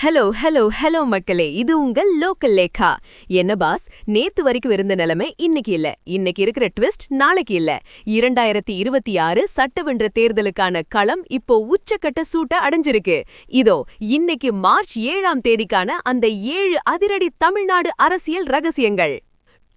Hello hello hello மக்களே, இது உங்கள் லோக்கல் லேக்கா. என்ன பாஸ், நேத்து வரைக்கும் இருந்த நிலைமை இன்னைக்கு இல்ல. இன்னைக்கு இருக்கிற ட்விஸ்ட் நாளைக்கு இல்ல. 2026 சட்டமன்ற தேர்தலுக்கான களம் இப்போ உச்சக்கட்ட சூட்ட அடைஞ்சிருக்கு. இதோ இன்னைக்கு மார்ச் 7ஆம் தேதிக்கான அந்த 7 அதிரடி தமிழ்நாடு அரசியல் ரகசியங்கள்.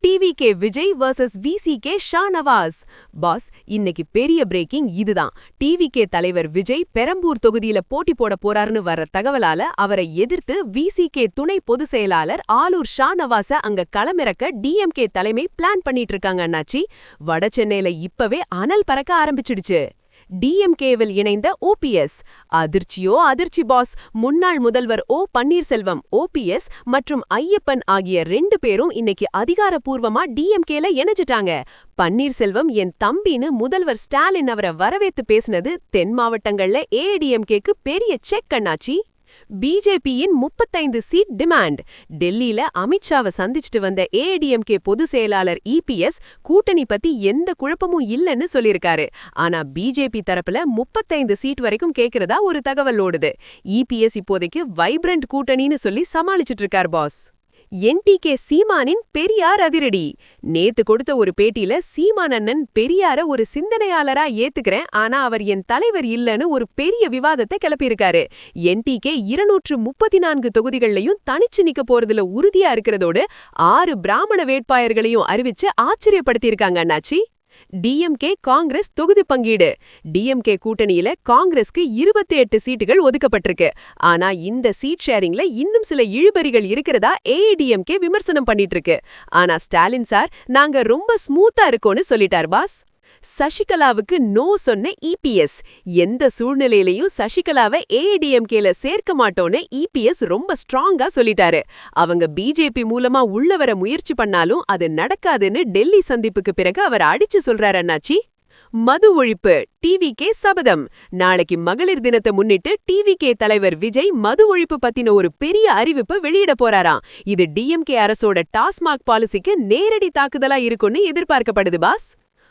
TVK Vijay vs VCK Shahnawaz. Boss, இன்னைக்கு பெரிய பிரேக்கிங் இதுதான். டிவிகே தலைவர் விஜய் பெரம்பூர் தொகுதியில போட்டி போட போறாருன்னு வர தகவலால அவரை எதிர்த்து விசிகே துணை பொதுச் செயலாளர் ஆலூர் ஷாநவாஸ அங்க களமிறக்க டிஎம்கே தலைமை பிளான் பண்ணிட்டு இருக்காங்க அண்ணாச்சி. வட சென்னையில இப்பவே அனல் பறக்க ஆரம்பிச்சிடுச்சு. டிஎம்கேவில் இணைந்த ஓபிஎஸ். அதிர்ச்சியோ அதிர்ச்சி பாஸ். முன்னாள் முதல்வர் பன்னீர்செல்வம் ஓபிஎஸ் மற்றும் ஐயப்பன் ஆகிய 2 பேரும் இன்னைக்கு அதிகாரப்பூர்வமா டிஎம்கேல இணைஞ்சிட்டாங்க. பன்னீர்செல்வம் என் தம்பின்னு முதல்வர் ஸ்டாலின் அவரை வரவேத்து பேசினது தென் மாவட்டங்கள்ல ஏடிஎம்கேக்கு பெரிய செக் அண்ணாச்சி. பிஜேபியின் 35 சீட் டிமாண்ட். டெல்லியில அமித்ஷாவை சந்திச்சுட்டு வந்த ஏடிஎம்கே பொதுச் செயலாளர் இபிஎஸ் கூட்டணி பத்தி எந்த குழப்பமும் இல்லைன்னு சொல்லியிருக்காரு. ஆனா பிஜேபி தரப்புல 35 சீட் வரைக்கும் கேக்குறதா ஒரு தகவல் ஓடுது. இபிஎஸ் இப்போதைக்கு வைப்ரண்ட் கூட்டணின்னு சொல்லி சமாளிச்சுட்டு இருக்கார் பாஸ். என்டிகே சீமானின் பெரியார் அதிரடி. நேத்து கொடுத்த ஒரு பேட்டியில சீமான் அண்ணன் பெரியார ஒரு சிந்தனையாளரா ஏத்துக்கிறேன், ஆனா அவர் என் தலைவர் இல்லன்னு ஒரு பெரிய விவாதத்தை கிளப்பியிருக்காரு. என்டிகே 234 தொகுதிகள்லயும் தனிச்சு நிக்க போறதுல உறுதியா இருக்கிறதோடு 6 பிராமண வேட்பாளர்களையும் அறிவிச்சு ஆச்சரியப்படுத்தியிருக்காங்க அண்ணாச்சி. டிஎம்கே காங்கிரஸ் தொகுதி பங்கீடு. டிஎம்கே கூட்டணியில காங்கிரஸ்க்கு 28 சீட்டுகள் ஒதுக்கப்பட்டிருக்கு. ஆனா இந்த சீட் ஷேரிங்ல இன்னும் சில இழுபறிகள் இருக்கிறதா ஏடிஎம்கே விமர்சனம் பண்ணிட்டு இருக்கு. ஆனா ஸ்டாலின் சார் நாங்க ரொம்ப ஸ்மூத்தா இருக்கோன்னு சொல்லிட்டார் பாஸ். சசிகலாவுக்கு நோ சொன்ன இபிஎஸ். எந்த சூழ்நிலையிலையும் சசிகலாவை ஏடிஎம்கேல சேர்க்க மாட்டோன்னு இபிஎஸ் ரொம்ப ஸ்ட்ராங்கா சொல்லிட்டாரு. அவங்க பிஜேபி மூலமா உள்ள வர முயற்சி பண்ணாலும் அது நடக்காதுன்னு டெல்லி சந்திப்புக்கு பிறகு அவர் அடிச்சு சொல்றாரு அண்ணாச்சி. மது ஒழிப்பு. டிவிகே சபதம். நாளைக்கு மகளிர் தினத்தை முன்னிட்டு டிவிகே தலைவர் விஜய் மது ஒழிப்பு பத்தின ஒரு பெரிய அறிவிப்பை வெளியிட போறாராம். இது டிஎம்கே அரசோட டாஸ்மாக் பாலிசிக்கு நேரடி தாக்குதலா இருக்கும்னு எதிர்பார்க்கப்படுது பாஸ்.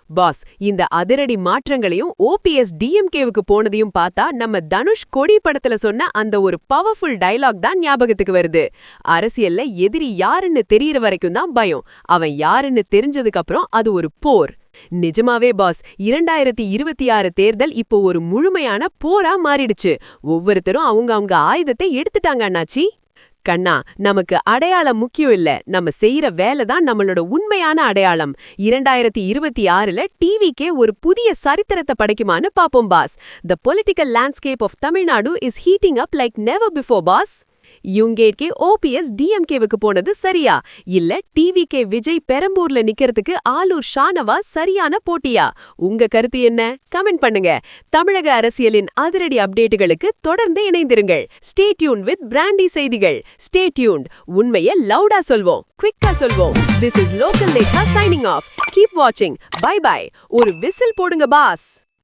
பாஸ், இந்த அதிரடி மாற்றங்களையும் ஓபிஎஸ் டிஎம்கேவுக்கு போனதையும் பார்த்தா நம்ம தனுஷ் கொடி படத்துல சொன்ன அந்த ஒரு பவர்ஃபுல் டயலாக் தான் ஞாபகத்துக்கு வருது. அரசியல்ல எதிரி யாருன்னு தெரியற வரைக்கும் தான் பயம், அவன் யாருன்னு தெரிஞ்சதுக்கு அப்புறம் அது ஒரு போர். நிஜமாவே பாஸ், 2026 தேர்தல் இப்போ ஒரு முழுமையான போரா மாறிடுச்சு. ஒவ்வொருத்தரும் அவங்க ஆயுதத்தை எடுத்துட்டாங்க அண்ணாச்சி. கண்ணா, நமக்கு அடையாளம் முக்கியம் இல்ல, நம்ம செய்யற வேலை தான் நம்மளோட உண்மையான அடையாளம். 2026ல டிவிக்கே ஒரு புதிய சரித்திரத்தை படைக்குமான்னு பாப்போம் pass. The political landscape of Tamil Nadu is heating up like never before boss. யுங்கேட்கே ஓபிஎஸ் டிஎம்கேவுக்கு போனது சரியா, இல்ல டிவிகே விஜய் பெரம்பூர்ல நிக்கிறதுக்கு ஆலூர் ஷாநவாஸ் சரியான போட்டியா? உங்க கருத்து என்ன? கமெண்ட் பண்ணுங்க. தமிழக அரசியலின் அதிரடி அப்டேட்டுகளுக்கு தொடர்ந்து இணைந்திருங்கள். ஸ்டே டியூன்ட் வித் பிராண்டி செய்திகள். Stay tuned. உண்மையை லவுடா சொல்வோம், குவிக்கா சொல்வோம். This is Local Lekha signing off. Keep watching. Bye bye. ஒரு விசில் போடுங்க பாஸ்.